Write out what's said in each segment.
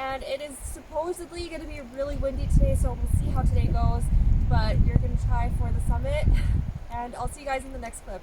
and it is supposedly going to be really windy today, so we'll see how today goes, but you're going to try for the summit, and I'll see you guys in the next clip.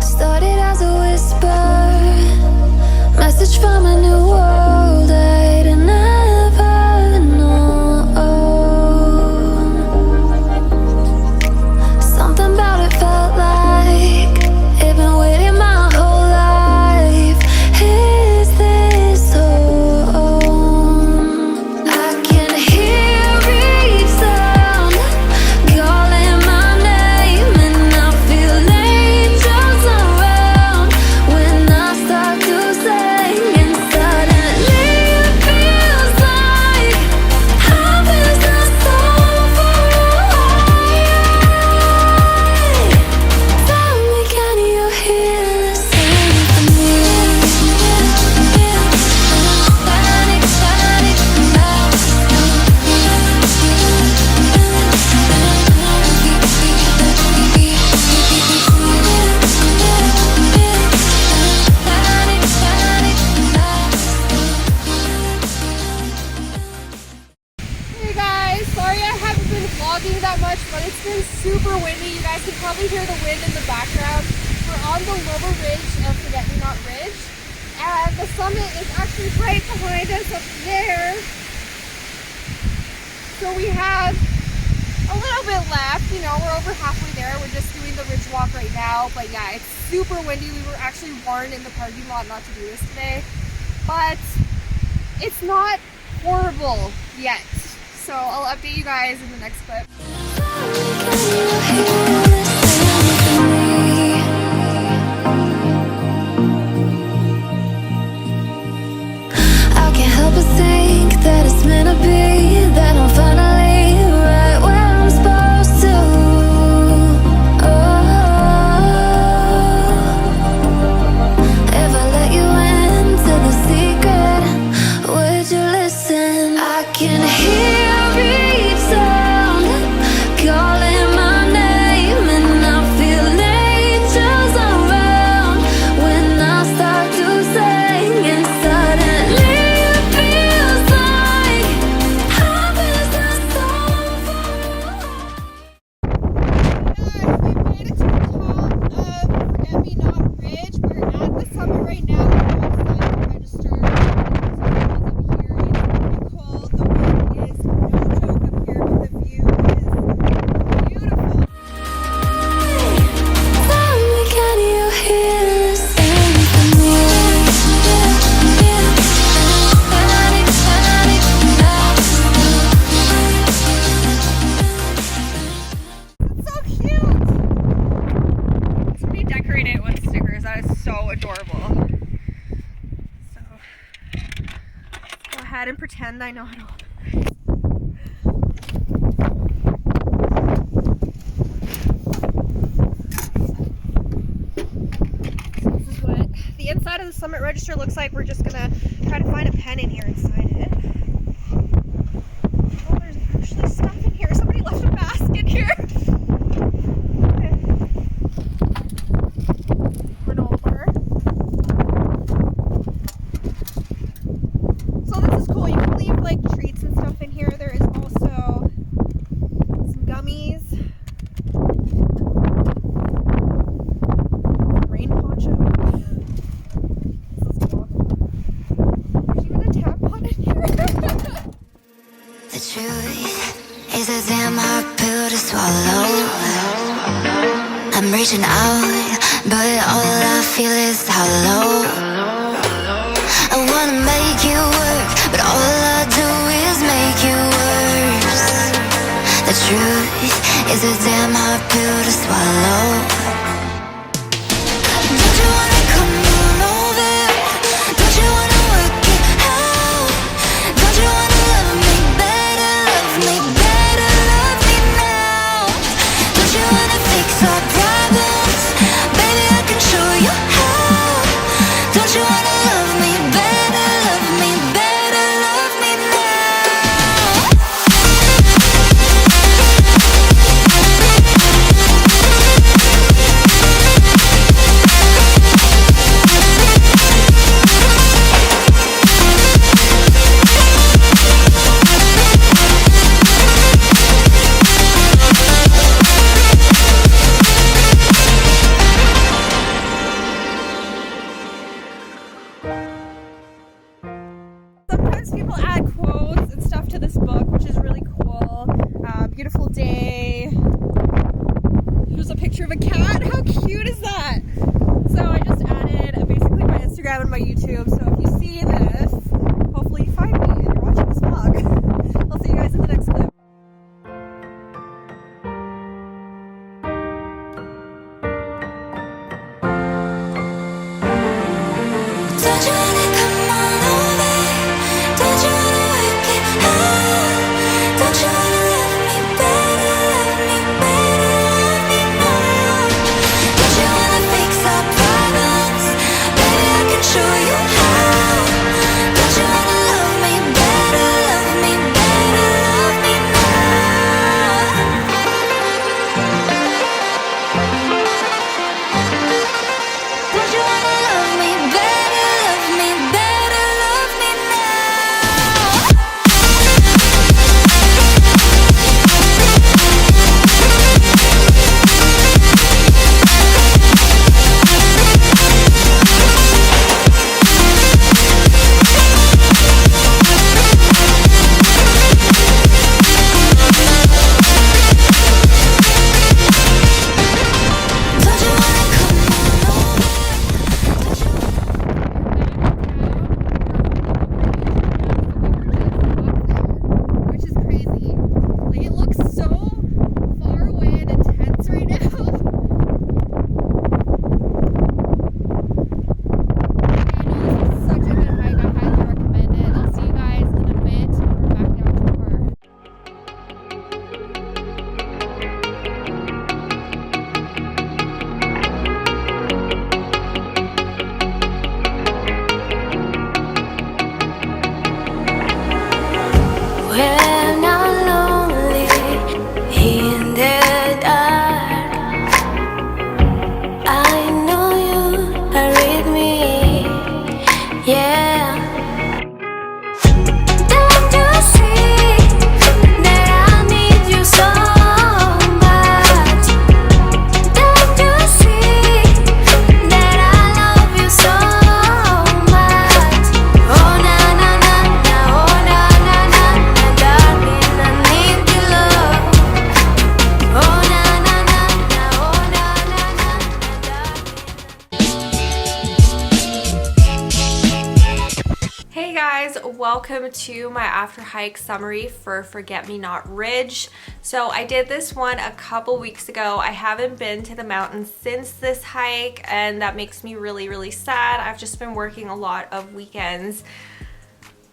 Started as a whisper, message from a new world I'd never known. Something about it felt like it'd been waiting my whole life. Is this home? I can hear each sound calling my name, and I feel angels around when I start to sing, and suddenly it feels like heaven's not so far away. Tell me, can you hear the symphony? Panic, panic, Hey guys, sorry I haven't been vlogging that much, but it's been super windy. You guys can probably hear the wind in the background. We're on the lower ridge of Forgetmenot Ridge, and the summit is actually right behind us up there. So we have a little bit left, you know, we're over halfway there. We're just doing the ridge walk right now, but yeah, it's super windy. We were actually warned in the parking lot not to do this today, but it's not horrible yet. So I'll update you guys in the next clip. I can't help but think that it's meant to be, that I'm finally right where I'm supposed to. Oh, if I let you into the secret, would you listen? I can hear each sound calling my name, and I feel angels around when I start to sing, and suddenly it feels like heaven's not so far away. Guys, we made it to the top of Forgetmenot Ridge. We're at the summit right now. We're outside the register. Up here, it's pretty cold. The wind is no joke up here, but the view is beautiful. Tell me, can you hear the symphony? Panic, panic, It's so cute. Somebody decorated it with stickers. That is so adorable. So let's go ahead and pretend I know how to open this. So this is what the inside of the summit register looks like. We're just gonna try to find a pen in here inside it. Oh, there's actually stuff in here. Somebody left a mask in here. Granola. So this is cool. You can leave like treats and stuff in here. There is also some gummies, rain poncho. This is cool. There's even a tampon in here. The truth is a damn hard pill to swallow. I'm reaching out, but all I feel is hollow. I wanna make you work, but all I do is make you worse. The truth is a damn hard pill to swallow. Don't you wanna come on over? Don't you wanna work it out? Don't you wanna love me better, love me better, love me now? Don't you wanna fix our problems? Baby, I can show you how. Don't you wanna love me better, love me better, love me now? Sometimes people add quotes and stuff to this book, which is really cool. Beautiful day. Here's a picture of a cat. How cute is that? So I just added basically my Instagram and my YouTube. So if you see this, hopefully you find me and you're watching this vlog. I'll see you guys in the next clip. Don't you wanna come on over? Don't you wanna work it out? Don't you wanna love me better, love me more? Don't you wanna fix our problems? Baby, I can show you how. Don't you wanna love me better, love me better, love me more? Don't you wanna love me better, love me better, love me now? Don't you wanna come on over? Which is crazy. Like, it looks so far away and intense right now. I know this is such a good hike. I highly recommend it. I'll see you guys in a bit when we're back down to the car. When I'm lonely in the dark, I know you are with me, yeah. Don't you see that I need you so much? Don't you see that I love you so much? Oh na na na na, oh na na na na, darling, I need your love. Oh na na na na, oh na na na na, darling. Hey guys, welcome to my after hike summary for Forgetmenot Ridge. So I did this one a couple weeks ago. I haven't been to the mountains since this hike, and that makes me really sad. I've just been working a lot of weekends.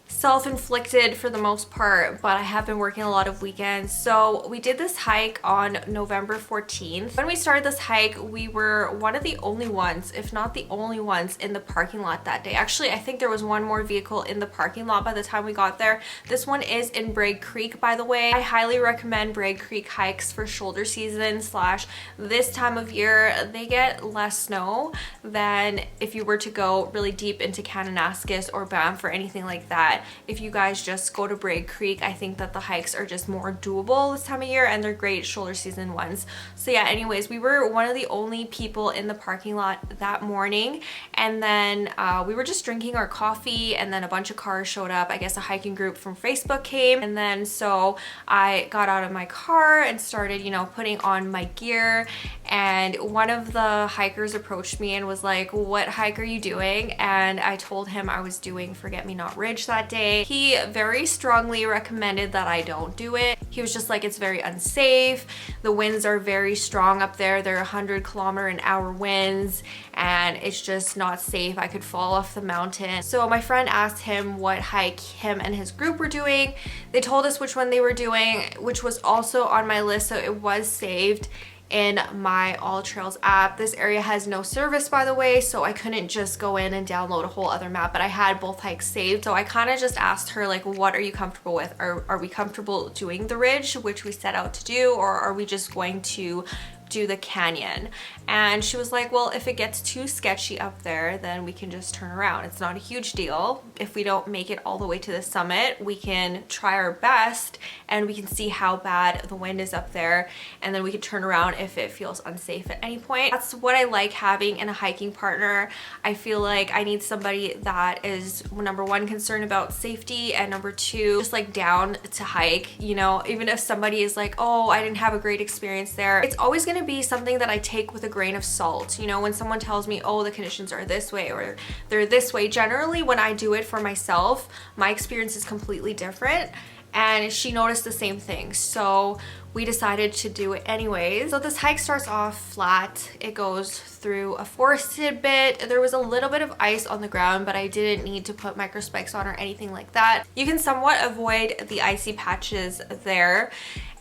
Self-inflicted for the most part, but I have been working a lot of weekends. So we did this hike on November 14th. When we started this hike, we were one of the only ones, if not the only ones, in the parking lot that day. Actually, I think there was one more vehicle in the parking lot by the time we got there. This one is in Bragg Creek, by the way. I highly recommend Bragg Creek hikes for shoulder season slash this time of year. They get less snow than if you were to go really deep into Kananaskis or Banff or anything like that. If you guys just go to Bragg Creek, I think that the hikes are just more doable this time of year, and they're great shoulder season ones. So yeah, anyways, we were one of the only people in the parking lot that morning, and then we were just drinking our coffee, and then a bunch of cars showed up. I guess a hiking group from Facebook came, and then so I got out of my car and started, you know, putting on my gear, and one of the hikers approached me and was like, "What hike are you doing?" And I told him I was doing Forgetmenot Ridge that day. He very strongly recommended that I don't do it. He was just like, it's very unsafe. The winds are very strong up there. They're 100km/h winds, and it's just not safe. I could fall off the mountain. So my friend asked him what hike him and his group were doing. They told us which one they were doing, which was also on my list, so it was saved in my All Trails app. This area has no service, by the way, so I couldn't just go in and download a whole other map, but I had both hikes saved. So I kind of just asked her, like, what are you comfortable with? Are we comfortable doing the ridge, which we set out to do, or are we just going to do the canyon. And she was like, well, if it gets too sketchy up there, then we can just turn around. It's not a huge deal. If we don't make it all the way to the summit, we can try our best and we can see how bad the wind is up there, and then we can turn around if it feels unsafe at any point. That's what I like having in a hiking partner. I feel like I need somebody that is, number one, concerned about safety, and number two, just like down to hike. You know, even if somebody is like, oh, I didn't have a great experience there, it's always going to be something that I take with a grain of salt. You know, when someone tells me, oh, the conditions are this way or they're this way, generally when I do it for myself, my experience is completely different. And she noticed the same thing, so we decided to do it anyways. So this hike starts off flat. It goes through a forested bit. There was a little bit of ice on the ground, but I didn't need to put micro spikes on or anything like that. You can somewhat avoid the icy patches there.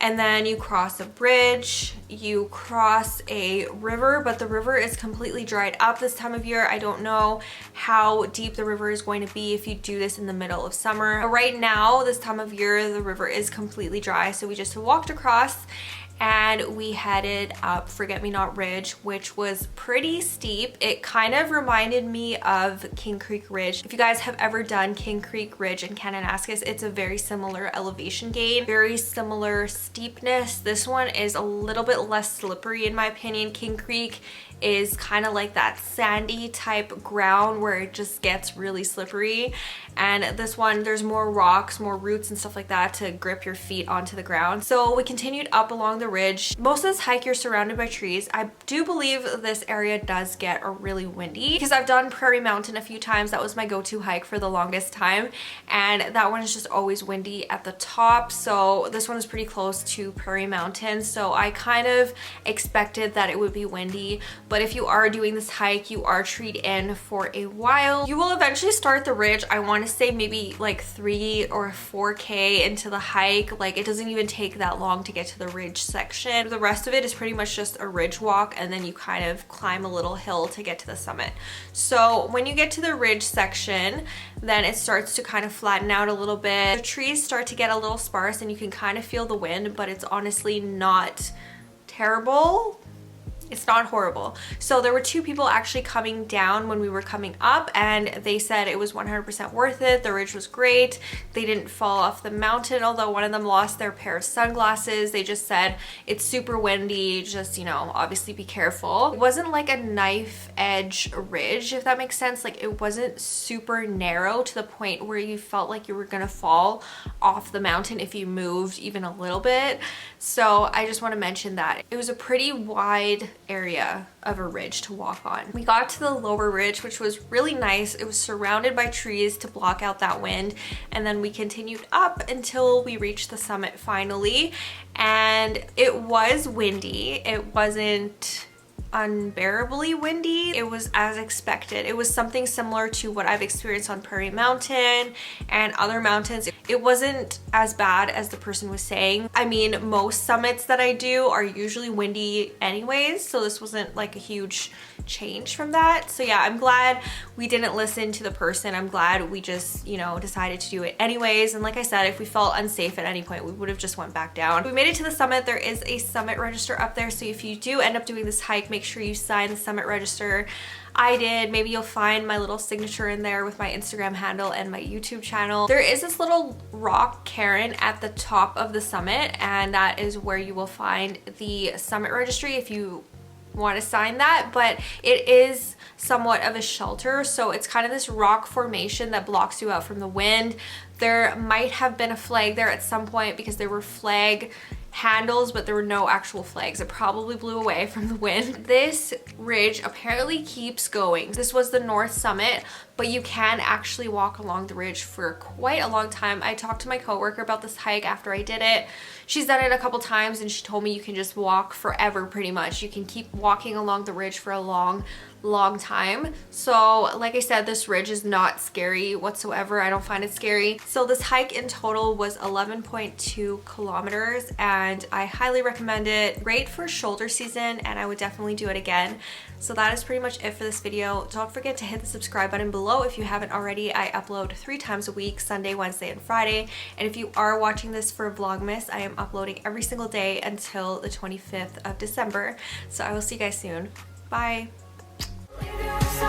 And then you cross a bridge, you cross a river, but the river is completely dried up this time of year. I don't know how deep the river is going to be if you do this in the middle of summer. But right now, this time of year, the river is completely dry, so we just walked across and we headed up Forgetmenot Ridge, which was pretty steep. It kind of reminded me of King Creek Ridge. If you guys have ever done King Creek Ridge in Kananaskis, it's a very similar elevation gain, very similar steepness. This one is a little bit less slippery in my opinion. King Creek is kind of like that sandy type ground where it just gets really slippery, and this one, there's more rocks, more roots and stuff like that to grip your feet onto the ground. So we continued up along the ridge. Most of this hike you're surrounded by trees. I do believe this area does get really windy because I've done Prairie Mountain a few times. That was my go-to hike for the longest time, and that one is just always windy at the top. So this one is pretty close to Prairie Mountain, so I kind of expected that it would be windy. But if you are doing this hike, you are treed in for a while. You will eventually start the ridge. I want to say maybe like 3 or 4K into the hike. Like, it doesn't even take that long to get to the ridge section. The rest of it is pretty much just a ridge walk, and then you kind of climb a little hill to get to the summit. So when you get to the ridge section, then it starts to kind of flatten out a little bit. The trees start to get a little sparse and you can kind of feel the wind, but it's honestly not terrible. It's not horrible. So there were 2 people actually coming down when we were coming up, and they said it was 100% worth it. The ridge was great. They didn't fall off the mountain, although one of them lost their pair of sunglasses. They just said it's super windy, just, you know, obviously be careful. It wasn't like a knife edge ridge, if that makes sense. Like, it wasn't super narrow to the point where you felt like you were gonna fall off the mountain if you moved even a little bit. So I just want to mention that it was a pretty wide area of a ridge to walk on. We got to the lower ridge, which was really nice. It was surrounded by trees to block out that wind, and then we continued up until we reached the summit finally. And it was windy. It wasn't unbearably windy. It was as expected. It was something similar to what I've experienced on Prairie Mountain and other mountains. It wasn't as bad as the person was saying. I mean, most summits that I do are usually windy anyways, so this wasn't like a huge change from that. So yeah, I'm glad we didn't listen to the person. I'm glad we just, you know, decided to do it anyways. And like I said, if we felt unsafe at any point, we would have just went back down. We made it to the summit. There is a summit register up there, so if you do end up doing this hike, make sure you sign the summit register. I did. Maybe you'll find my little signature in there with my Instagram handle and my YouTube channel. There is this little rock cairn at the top of the summit, and that is where you will find the summit registry if you want to sign that. But it is somewhat of a shelter, so it's kind of this rock formation that blocks you out from the wind. There might have been a flag there at some point because there were flag handles, but there were no actual flags. It probably blew away from the wind. This ridge apparently keeps going. This was the north summit, but you can actually walk along the ridge for quite a long time. I talked to my coworker about this hike after I did it. She's done it a couple times and she told me you can just walk forever pretty much. You can keep walking along the ridge for a long long time. So like I said, this ridge is not scary whatsoever. I don't find it scary. So this hike in total was 11.2 kilometers and I highly recommend it. Great for shoulder season and I would definitely do it again. So that is pretty much it for this video. Don't forget to hit the subscribe button below if you haven't already. I upload 3 times a week, Sunday, Wednesday, and Friday. And if you are watching this for Vlogmas, I am uploading every single day until the 25th of December. So I will see you guys soon. Bye. So